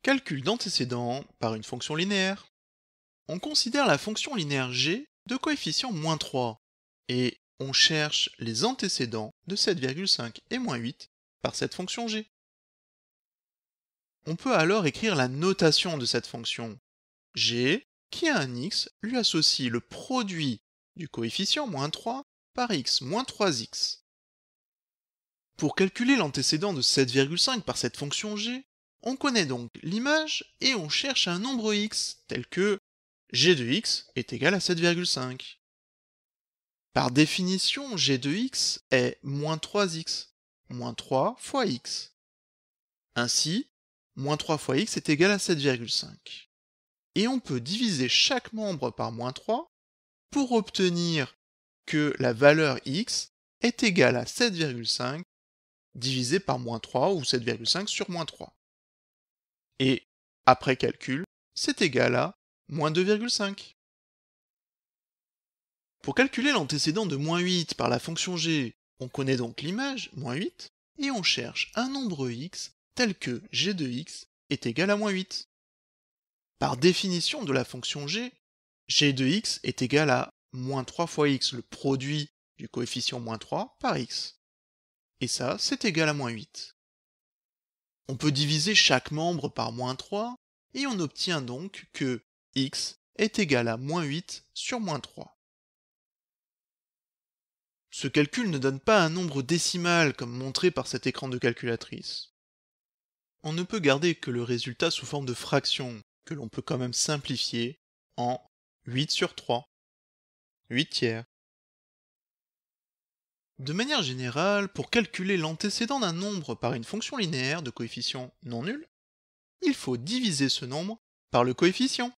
Calcul d'antécédents par une fonction linéaire. On considère la fonction linéaire g de coefficient moins 3 et on cherche les antécédents de 7,5 et moins 8 par cette fonction g. On peut alors écrire la notation de cette fonction. G, qui a un x, lui associe le produit du coefficient moins 3 par x moins 3x. Pour calculer l'antécédent de 7,5 par cette fonction g, on connaît donc l'image et on cherche un nombre x tel que g de x est égal à 7,5. Par définition, g de x est moins 3x, moins 3 fois x. Ainsi, moins 3 fois x est égal à 7,5. Et on peut diviser chaque membre par moins 3 pour obtenir que la valeur x est égale à 7,5 divisé par moins 3 ou 7,5 sur moins 3. Et, après calcul, c'est égal à moins 2,5. Pour calculer l'antécédent de moins 8 par la fonction g, on connaît donc l'image, moins 8, et on cherche un nombre x tel que g de x est égal à moins 8. Par définition de la fonction g, g de x est égal à moins 3 fois x, le produit du coefficient moins 3 par x. Et ça, c'est égal à moins 8. On peut diviser chaque membre par moins 3, et on obtient donc que x est égal à moins 8 sur moins 3. Ce calcul ne donne pas un nombre décimal comme montré par cet écran de calculatrice. On ne peut garder que le résultat sous forme de fraction, que l'on peut quand même simplifier en 8 sur 3, 8 tiers. De manière générale, pour calculer l'antécédent d'un nombre par une fonction linéaire de coefficient non nul, il faut diviser ce nombre par le coefficient.